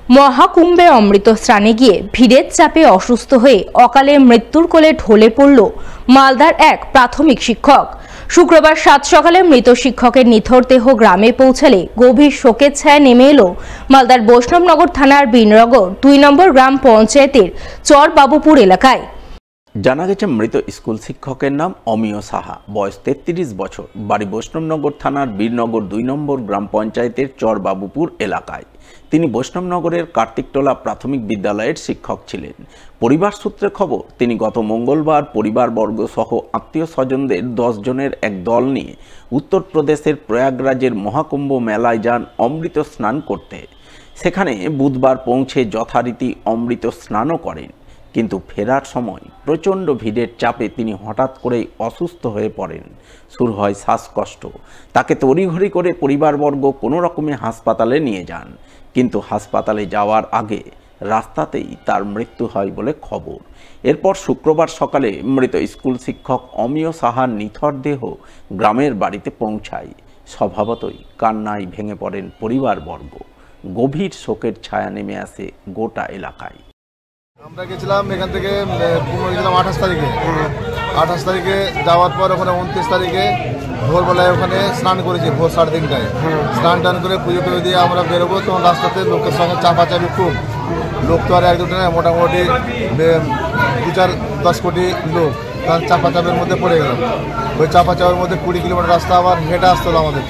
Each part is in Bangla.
মহাকুম্ভে অমৃত স্নানে গিয়ে ভিড়ের চাপে অসুস্থ হয়ে অকালে মৃত্যুর কোলে ঢলে পড়ল মালদার এক প্রাথমিক শিক্ষক। শুক্রবার সাত সকালে মৃত শিক্ষকের নিথর দেহ গ্রামে পৌঁছালে গভীর শোকের ছায়া নেমে এলো মালদার বৈষ্ণবনগর থানার বীরনগর ২ নম্বর গ্রাম পঞ্চায়েতের চরবাবুপুর এলাকায়। জানা গেছে মৃত স্কুল শিক্ষকের নাম অমিয় সাহা, বয়স ৩৩ বছর, বাড়ি বৈষ্ণবনগর থানার বীরনগর ২ নম্বর গ্রাম পঞ্চায়েতের চরবাবুপুর এলাকায়। তিনি বৈষ্ণবনগরের কার্তিকটোলা প্রাথমিক বিদ্যালয়ের শিক্ষক ছিলেন। পরিবার সূত্রে খবর, তিনি গত মঙ্গলবার পরিবারবর্গ সহ আত্মীয় স্বজনদের 10 জনের এক দল নিয়ে উত্তরপ্রদেশের প্রয়াগরাজের মহাকুম্ভ মেলায় যান অমৃত স্নান করতে। সেখানে বুধবার পৌঁছে যথারীতি অমৃত স্নানও করেন, কিন্তু ফেরার সময় প্রচণ্ড ভিড়ের চাপে তিনি হঠাৎ করেই অসুস্থ হয়ে পড়েন। শুরু হয় শ্বাসকষ্ট। তাকে তড়িঘড়ি করে পরিবারবর্গ কোনো রকমে হাসপাতালে নিয়ে যান, কিন্তু হাসপাতালে যাওয়ার আগে রাস্তাতেই তার মৃত্যু হয় বলে খবর। এরপর শুক্রবার সকালে মৃত স্কুল শিক্ষক অমিয় সাহার নিথর দেহ গ্রামের বাড়িতে পৌঁছায়। স্বভাবতই কান্নায় ভেঙে পড়েন পরিবারবর্গ। গভীর শোকের ছায়া নেমে আসে গোটা এলাকায়। আমরা গেছিলাম এখান থেকে গেছিলাম 28 তারিখে। 28 তারিখে যাওয়ার পর ওখানে 29 তারিখে ভোরবেলায় ওখানে স্নান করেছি, ভোর 3:30টায় স্নান টান করে পুজো করে দিয়ে আমরা বেরোবো। তখন রাস্তাতে লোকের সঙ্গে চাপাচাপি খুব, লোক তো আর এক দুটো নয়, মোটামুটি 2-4-10 কোটি লোক। তার চাপাচাপের মধ্যে পড়ে গেলাম। ওই চাপাচাপের মধ্যে 20 কিলোমিটার রাস্তা আবার হেঁটে আসতে হলো আমাদের,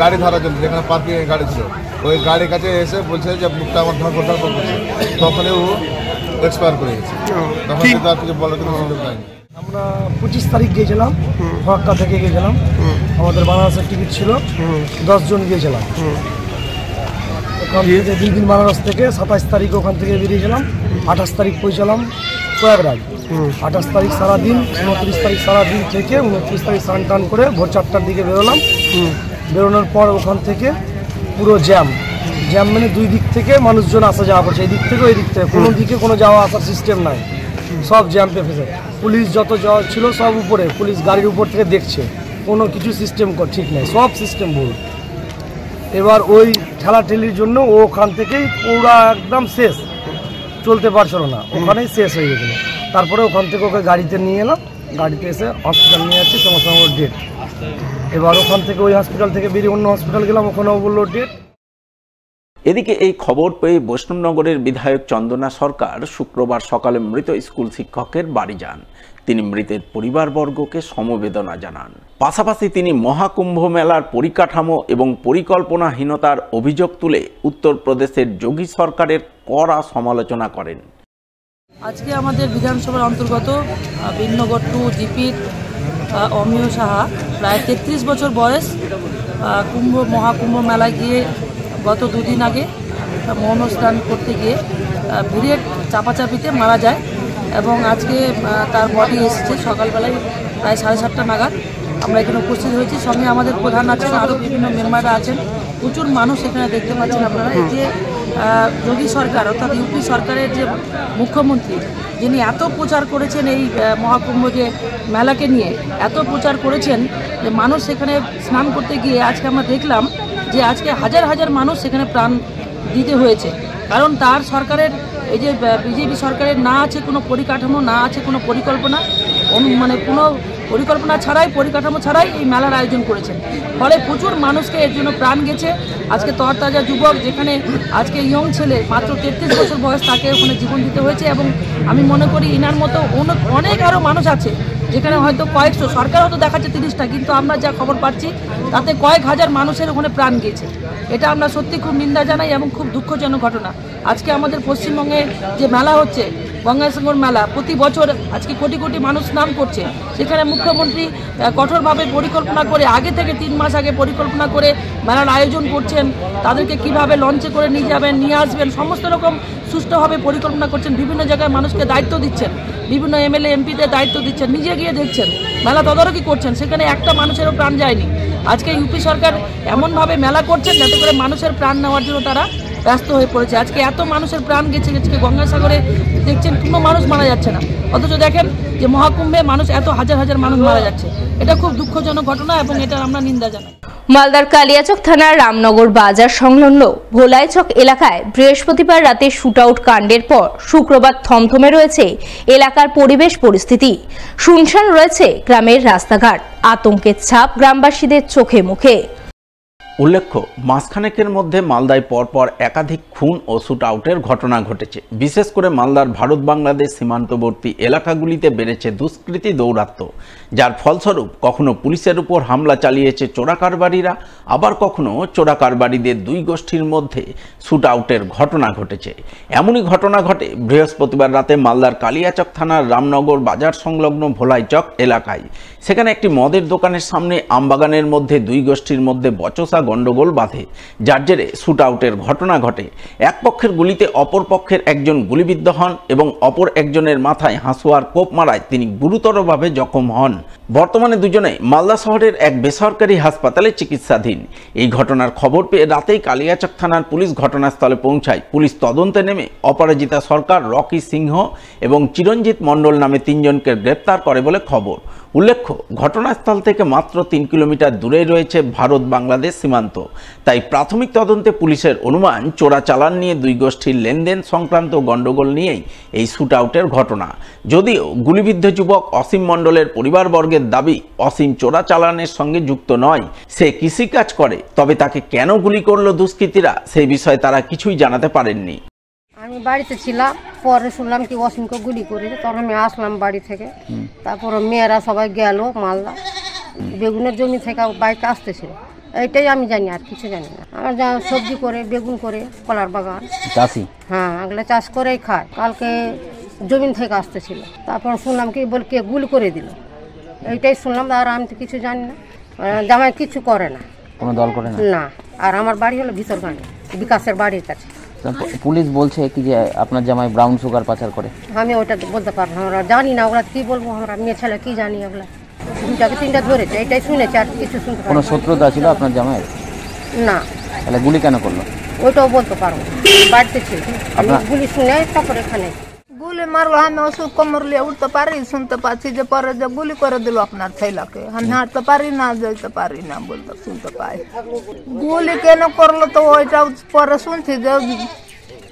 গাড়ি ধরার জন্য, যেখানে পার্কিংয়ের গাড়ি ছিল। ওই গাড়ির কাছে এসে বলছে যে মুখটা আমার ধর করছে, তখনই ও এক্সপায়ার করে গেছে। তখন কিন্তু আর কিছু বলার কোনো সুযোগ পাইনি। আমরা 25 তারিখ গিয়েছিলাম, ফরাক্কা থেকে গিয়েছিলাম। আমাদের বানারসের টিকিট ছিল, 10 জন গিয়েছিলাম। ওখান থেকে 2 দিন বানারস থেকে 27 তারিখ ওখান থেকে বেরিয়েছিলাম। 28 তারিখ পৌঁছালাম প্রয়াগরাজ। 28 তারিখ সারাদিন, 29 তারিখ সারাদিন থেকে 29 তারিখ স্নান টান করে ভোর 4টার দিকে বেরোলাম। বেরোনোর পর ওখান থেকে পুরো জ্যাম মানে 2 দিক থেকে মানুষজন আসা যাওয়া করছে, এই দিক থেকে ওই দিক থেকে, কোনো দিকে কোনো যাওয়া আসার সিস্টেম নাই, সব জ্যাম্পে ফেসে। পুলিশ যত যাওয়া ছিল সব উপরে, পুলিশ গাড়ির উপর থেকে দেখছে, কোনো কিছু সিস্টেম ঠিক নেই, সব সিস্টেম ভুল। এবার ওই ঠেলাঠেলির জন্য ও ওখান থেকেই পুরো একদম শেষ, চলতে পারছিল না, ওখানেই শেষ হয়ে গেছিলো। তারপরে ওখান থেকে ওকে গাড়িতে নিয়ে এলাম, গাড়িতে এসে হসপিটাল নিয়ে যাচ্ছি, সমস্ত ডেট। এবার ওখান থেকে ওই হসপিটাল থেকে বেরিয়ে অন্য হসপিটাল গেলাম, ওখানেও বললো ডেট। এদিকে এই খবর পেয়ে বৈষ্ণবনগরের বিধায়ক চন্দনা সরকার শুক্রবার সকালে মৃত স্কুল শিক্ষকের বাড়ি যান। তিনি মৃতের পরিবারবর্গকে সমবেদনা জানান। পাশাপাশি তিনি মহাকুম্ভ মেলার পরিকাঠামো এবং পরিকল্পনাহীনতার অভিযোগ তুলে উত্তরপ্রদেশের যোগী সরকারের কড়া সমালোচনা করেন। আজকে আমাদের বিধানসভার অন্তর্গত বীরনগর 2 জিপির অমিয় সাহা, প্রায় 33 বছর বয়স, মহাকুম্ভ মেলায় গিয়ে গত 2 দিন আগে মৌন স্নান করতে গিয়ে ভিড়ের চাপাচাপিতে মারা যায় এবং আজকে তার বডি এসেছে সকালবেলায় প্রায় 7:30টা নাগাদ। আমরা এখানে উপস্থিত হয়েছি, সঙ্গে আমাদের প্রধান আছেন, আরও বিভিন্ন মেম্বাররা আছেন, প্রচুর মানুষ এখানে দেখতে পাচ্ছেন আপনারা। এই যে যোগী সরকার অর্থাৎ ইউপি সরকারের যে মুখ্যমন্ত্রী, যিনি এত প্রচার করেছেন এই মহাকুম্ভ যে মেলাকে নিয়ে, এত প্রচার করেছেন যে মানুষ সেখানে স্নান করতে গিয়ে আজকে আমরা দেখলাম যে আজকে হাজার হাজার মানুষ সেখানে প্রাণ দিতে হয়েছে। কারণ তার সরকারের, এই যে বিজেপি সরকারের না আছে কোনো পরিকাঠামো, না আছে কোনো পরিকল্পনা, মানে কোনো পরিকল্পনা ছাড়াই, পরিকাঠামো ছাড়াই এই মেলার আয়োজন করেছেন। ফলে প্রচুর মানুষকে এর জন্য প্রাণ গেছে। আজকে তরতাজা যুবক, যেখানে আজকে ইয়ং ছেলে মাত্র 33 বছর বয়স, তাকে ওখানে জীবন দিতে হয়েছে। এবং আমি মনে করি ইনার মতো অনেক আরও মানুষ আছে, যেখানে হয়তো কয়েকশো, সরকার হয়তো দেখাচ্ছে 30টা, কিন্তু আমরা যা খবর পাচ্ছি তাতে কয়েক হাজার মানুষের ওখানে প্রাণ গেছে। এটা আমরা সত্যি খুব নিন্দা জানাই এবং খুব দুঃখজনক ঘটনা। আজকে আমাদের পশ্চিমবঙ্গে যে মেলা হচ্ছে, গঙ্গাসাগর মেলা, প্রতি বছর আজকে কোটি কোটি মানুষ স্নান করছে। সেখানে মুখ্যমন্ত্রী কঠোরভাবে পরিকল্পনা করে, আগে থেকে 3 মাস আগে পরিকল্পনা করে মেলার আয়োজন করছেন। তাদেরকে কিভাবে লঞ্চে করে নিয়ে যাবেন, নিয়ে আসবেন, সমস্ত রকম সুষ্ঠুভাবে পরিকল্পনা করছেন। বিভিন্ন জায়গায় মানুষকে দায়িত্ব দিচ্ছেন, বিভিন্ন এমএলএ এমপিদের দায়িত্ব দিচ্ছেন, নিজে গিয়ে দেখছেন, মেলা তদারকি করছেন, সেখানে একটা মানুষেরও প্রাণ যায়নি। আজকে ইউপি সরকার এমনভাবে মেলা করছেন যাতে করে মানুষের প্রাণ নেওয়ার জন্য তারা ব্যস্ত হয়ে পড়েছে। আজকে এত মানুষের প্রাণ গেছে, আজকে গঙ্গাসাগরে দেখছেন কোনো মানুষ মারা যাচ্ছে না, অথচ দেখেন যে মহাকুম্ভে মানুষ, এত হাজার হাজার মানুষ মারা যাচ্ছে। এটা খুব দুঃখজনক ঘটনা এবং এটা আমরা নিন্দা জানাই। মালদার কালিয়াচক থানার রামনগর বাজার সংলগ্ন ভোলাইচক এলাকায় বৃহস্পতিবার রাতে শুটআউট কাণ্ডের পর শুক্রবার থমথমে রয়েছে এলাকার পরিবেশ পরিস্থিতি। শুনশান রয়েছে গ্রামের রাস্তাঘাট, আতঙ্কের ছাপ গ্রামবাসীদের চোখে মুখে। উল্লেখ্য, মাসখানেকের মধ্যে মালদায় পরপর একাধিক খুন ও শুটআউটের ঘটনা ঘটেছে। বিশেষ করে মালদার ভারত বাংলাদেশ সীমান্তবর্তী এলাকাগুলিতে বেড়েছে দুষ্কৃতী দৌরাত্ম্য, যার ফলস্বরূপ কখনো পুলিশের উপর হামলা চালিয়েছে চোরাকারবারিরা, আবার কখনো চোরাকারবারিদের দুই গোষ্ঠীর মধ্যে শুটআউটের ঘটনা ঘটেছে। এমনই ঘটনা ঘটে বৃহস্পতিবার রাতে মালদার কালিয়াচক থানার রামনগর বাজার সংলগ্ন ভোলাইচক এলাকায়। সেখানে একটি মদের দোকানের সামনে আমবাগানের মধ্যে দুই গোষ্ঠীর মধ্যে বচসা গন্ডগোল বাঁধে, যার জেরে শুটআউটের ঘটনা ঘটে। এক পক্ষের গুলিতে অপর পক্ষের একজন গুলিবিদ্ধ হন এবং অপর একজনের মাথায় হাঁসুয়ার কোপ মারায় তিনি গুরুতরভাবে জখম হন। বর্তমানে দুজনেই মালদা শহরের এক বেসরকারি হাসপাতালে চিকিৎসাধীন। এই ঘটনার খবর পেয়ে রাতেই কালিয়াচক থানার পুলিশ ঘটনাস্থলে পৌঁছায়। পুলিশ তদন্তে নেমে অপরাজিতা সরকার, রকি সিংহ এবং চিরঞ্জিত মণ্ডল নামে তিনজনকে গ্রেপ্তার করে বলে খবর। উল্লেখ্য, ঘটনাস্থল থেকে মাত্র 3 কিলোমিটার দূরে রয়েছে ভারত বাংলাদেশ সীমান্ত। তাই প্রাথমিক তদন্তে পুলিশের অনুমান চোরাচালান নিয়ে দুই গোষ্ঠীর লেনদেন সংক্রান্ত গণ্ডগোল নিয়েই এই শুটআউটের ঘটনা। যদিও গুলিবিদ্ধ যুবক অসীম মণ্ডলের পরিবারবর্গের দাবি অসীম চোরাচালানের সঙ্গে যুক্ত নয়, সে কৃষিকাজ করে। তবে তাকে কেন গুলি করলো দুষ্কৃতীরা সেই বিষয়ে তারা কিছুই জানাতে পারেননি। আমি বাড়িতে ছিলাম, পরে শুনলাম কি অসীমকে গুলি করেছে, তখন আমি আসলাম বাড়ি থেকে। তারপরে মেয়েরা সবাই গেল মালদা, বেগুনের জমি থেকে বাইকে আসতেছিল। এইটাই আমি জানি, আর কিছু জানি না। আমার যা সবজি করে, বেগুন করে, কলার বাগান, চাষি, হ্যাঁ এগুলো চাষ করেই খায়। কালকে জমিন থেকে আসতেছিল, তারপর শুনলাম কি বল কে গুলি করে দিল, এইটাই শুনলাম। আর আমি তো কিছু জানি না। জামাই কিছু করে না, কোনো দল করে না। আর আমার বাড়ি হলো ভিতরখানে, বিকাশের বাড়ির কাছে। পুলিশ বলছে কি যে আপনার জামাই ব্রাউন সুগার পাচার করে। আমি ওটা বলতে পারবো না, আমরা জানি না। ওরা কি বলবো, আমরা মেয়ে ছেলে কি জানি। ওগুলা 2টা কি 3টা ধরেছে, এটাই শুনেছি, আর কিছু শুনতে পারি। কোনো শত্রুতা ছিল আপনার জামাইয়ের? না। তাহলে গুলি কেন করলো? ওইটাও বলতে পারবো, বাড়িতে ছিল। আমি গুলি শুনে তারপরে এখানে গুলি মারলো। আমি ওষুধ কোমর লিয়ে উঠতে পারি, শুনতে পাচ্ছি যে পরে যে গুলি করে দিল আপনার ছেলেকে। আমি হাঁটতে পারি না, যেতে পারি না, বলতে শুনতে পাই। গুলি কেন করলো তো ওইটাও পরে শুনছি যে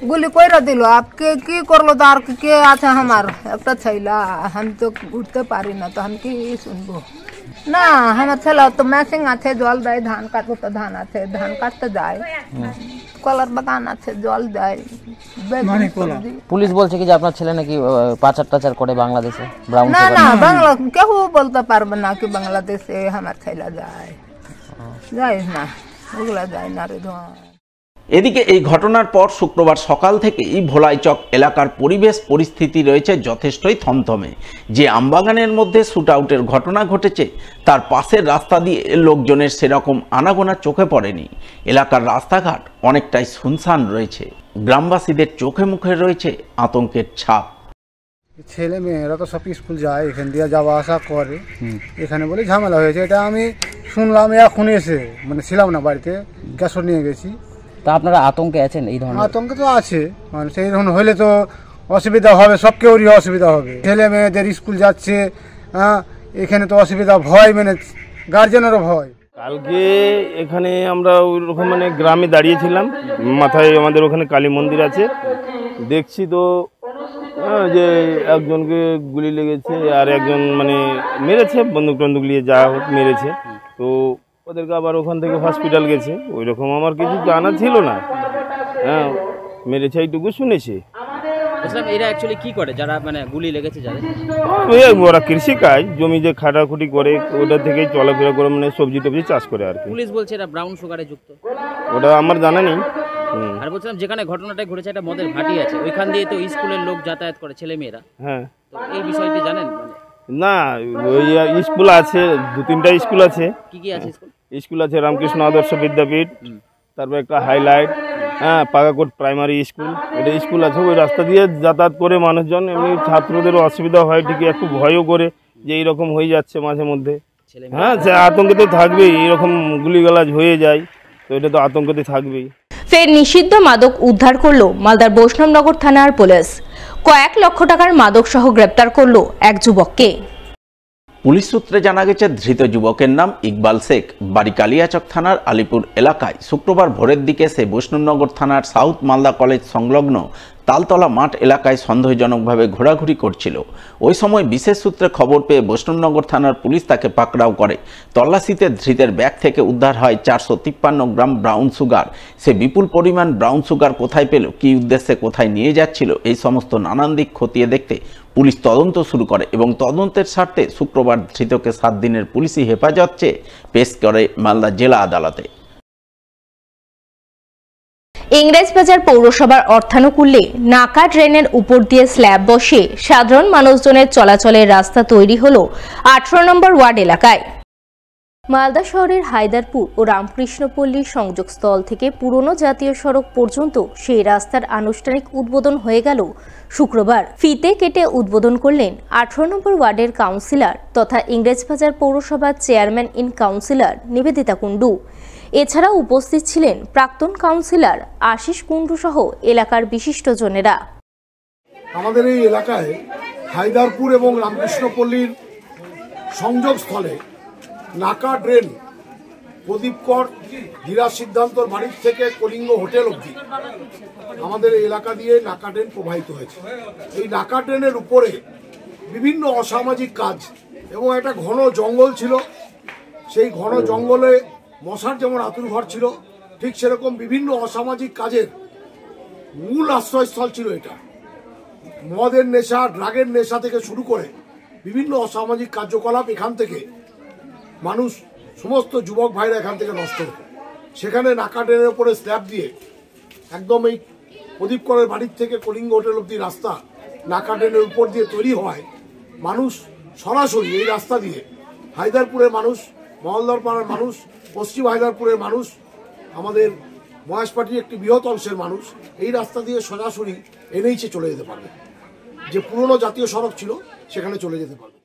গুলি করে দিল। আপ কে কি করলো তো আর কে আছে আমার একটা ছেলে, আমি তো উঠতে পারি না, তো আমি কি শুনবো না। আমার ছেলে তো মেশিন আছে, জল দেয়, ধান কাটবো তো ধান আছে, ধান কাটতে যায়, কলার বাগান আছে, জল দেয়। পুলিশ বলছে কি যে আপনার ছেলে নাকি পাচার টাচার করে বাংলাদেশে। না না, বাংলা কেউ বলতে পারবে না কি বাংলাদেশে আমার ছেলে যায়, যায় না, ওগুলা যায় না রে। এদিকে এই ঘটনার পর শুক্রবার সকাল থেকেই ভোলাইচক এলাকার পরিবেশ পরিস্থিতি রয়েছে যথেষ্টই থমথমে। যে আমবাগানের মধ্যে শুটআউটের ঘটনা ঘটেছে তার পাশের রাস্তা দিয়ে লোকজনের সেরকম আনাগোনা চোখে পড়েনি। এলাকার রাস্তাঘাট অনেকটাই শুনশান রয়েছে। গ্রামবাসীদের চোখে মুখে রয়েছে আতঙ্কের ছাপ। ছেলে মেয়েরা তো সব স্কুল যায়, এখান দিয়ে যাওয়া আসা করে, এখানে বলে ঝামেলা হয়েছে। এটা আমি শুনলাম এখন এসে, মানে ছিলাম না বাড়িতে, গ্যাসর নিয়ে গেছি। তা আপনারা আতঙ্কে আছেন? এই ধরনের আতঙ্কে তো আছে, মানে সেই ধরনের হলে তো অসুবিধা হবে, সব কেউরই অসুবিধা হবে। ছেলে মেয়েদের স্কুল যাচ্ছে, এখানে তো অসুবিধা, ভয়, মানে গার্জেনেরও ভয়। কালকে এখানে আমরা ওইরকম মানে গ্রামে দাঁড়িয়েছিলাম, মাথায় আমাদের ওখানে কালী মন্দির আছে, দেখছি তো যে একজনকে গুলি লেগেছে, আর একজন মানে মেরেছে, বন্দুক টন্দুক নিয়ে যা হোক মেরেছে। তো ওদেরকে আবার ওখান থেকে হসপিটাল গেছে। ওই রকম আমার কিছু জানা ছিল না, হ্যাঁ মেরেছে এইটুকু শুনেছি। এরা অ্যাকচুয়ালি কি করে যারা মানে গুলি লেগেছে যাদের? ওরা কৃষিকাজ, জমি যে খাটাখুটি করে ওটা থেকেই চলাফেরা করে, মানে সবজি টবজি চাষ করে আর কি। পুলিশ বলছে এরা ব্রাউন সুগারে যুক্ত। ওটা আমার জানা নেই। আর বলছিলাম যেখানে ঘটনাটা ঘটেছে একটা মদের ভাটি আছে, ওইখান দিয়ে তো স্কুলের লোক যাতায়াত করে, ছেলে মেয়েরা। হ্যাঁ, তো এই বিষয়টি জানেন? না, ওই স্কুল আছে, 2-3টা স্কুল আছে। কি কি আছে স্কুল? স্কুল আছে রামকৃষ্ণ আদর্শ বিদ্যাপীঠ, তারপর একটা হাইলাইট, হ্যাঁ পাকাকোট প্রাইমারি স্কুল, এটা স্কুল আছে। ওই রাস্তা দিয়ে যাতায়াত করে মানুষজন, এমনি ছাত্রদেরও অসুবিধা হয় ঠিকই, একটু ভয়ও করে যে এইরকম হয়ে যাচ্ছে মাঝে মধ্যে। হ্যাঁ, সে আতঙ্কে তো থাকবেই, এইরকম গুলিগালাজ হয়ে যায় তো এটা তো আতঙ্কতে থাকবেই। ফের নিষিদ্ধ মাদক উদ্ধার করলো মালদার বৈষ্ণবনগর থানার পুলিশ। কয়েক লক্ষ টাকার মাদক সহ গ্রেপ্তার করলো এক যুবককে। পুলিশ সূত্রে জানা গেছে, ধৃত যুবকের নাম ইকবাল শেখ, বাড়ি কালিয়াচক থানার আলিপুর এলাকায়। শুক্রবার ভোরের দিকে সে বৈষ্ণবনগর থানার সাউথ মালদা কলেজ সংলগ্ন তালতলা মাঠ এলাকায় সন্দেহজনকভাবে ঘোরাঘুরি করছিল। ওই সময় বিশেষ সূত্রে খবর পেয়ে বৈষ্ণবনগর থানার পুলিশ তাকে পাকড়াও করে। তল্লাশিতে ধৃতের ব্যাগ থেকে উদ্ধার হয় 453 গ্রাম ব্রাউন সুগার। সে বিপুল পরিমাণ ব্রাউন সুগার কোথায় পেল, কী উদ্দেশ্যে কোথায় নিয়ে যাচ্ছিল, এই সমস্ত নানান দিক খতিয়ে দেখতে পুলিশ তদন্ত শুরু করে এবং তদন্তের স্বার্থে শুক্রবার ধৃতকে 7 দিনের পুলিশি হেফাজত চেয়ে পেশ করে মালদা জেলা আদালতে। ইংরেজবাজার পৌরসভার অর্থানুকূল্যে নাকা ড্রেনের উপর দিয়ে স্ল্যাব বসিয়ে সাধারণ মানুষজনের চলাচলের রাস্তা তৈরি হলো 18 নম্বর ওয়ার্ড এলাকায়। মালদা শহরের হায়দারপুর ও রামকৃষ্ণপল্লীর সংযোগস্থল থেকে পুরনো জাতীয় সড়ক পর্যন্ত সেই রাস্তার আনুষ্ঠানিক উদ্বোধন হয়ে গেল শুক্রবার। ফিতে কেটে উদ্বোধন করলেন 18 নম্বর ওয়ার্ডের কাউন্সিলর তথা ইংরেজবাজার পৌরসভার chairman in councillor Nivedita Kundu. এছাড়াও উপস্থিত ছিলেন প্রাক্তন কাউন্সিলর আশিস কুণ্ডু সহ এলাকার বিশিষ্টজনেরা। আমাদের এই এলাকায় হায়দারপুর এবং রামকৃষ্ণপল্লীর সংযোগস্থলে নাকা ড্রেন প্রদীপকর হীরা সিদ্ধান্তর বাড়ির থেকে কলিঙ্গ হোটেল অবধি আমাদের এই এলাকা দিয়ে নাকা ড্রেন প্রবাহিত হয়েছে। এই নাকা ড্রেনের উপরে বিভিন্ন অসামাজিক কাজ এবং একটা ঘন জঙ্গল ছিল। সেই ঘন জঙ্গলে মশার যেমন আতুরঘর ছিল, ঠিক সেরকম বিভিন্ন অসামাজিক কাজের মূল আশ্রয়স্থল ছিল এটা। মদের নেশা, ড্রাগের নেশা থেকে শুরু করে বিভিন্ন অসামাজিক কার্যকলাপ এখান থেকে মানুষ, সমস্ত যুবক ভাইরা এখান থেকে নষ্ট হতো। সেখানে নাকা ড্রেনের উপরে স্ল্যাব দিয়ে একদম এই প্রদীপকরের বাড়ির থেকে কলিঙ্গ হোটেল অব্দি রাস্তা নাকা ড্রেনের উপর দিয়ে তৈরি হওয়ায় মানুষ সরাসরি এই রাস্তা দিয়ে হায়দারপুরের মানুষ, মহলদার পাড়ার মানুষ, পশ্চিম হায়দারপুরের মানুষ, আমাদের মহেশপাটির একটি বৃহৎ অংশের মানুষ এই রাস্তা দিয়ে সরাসরি এনএইচে চলে যেতে পারবে। যে পুরনো জাতীয় সড়ক ছিল সেখানে চলে যেতে পারবে।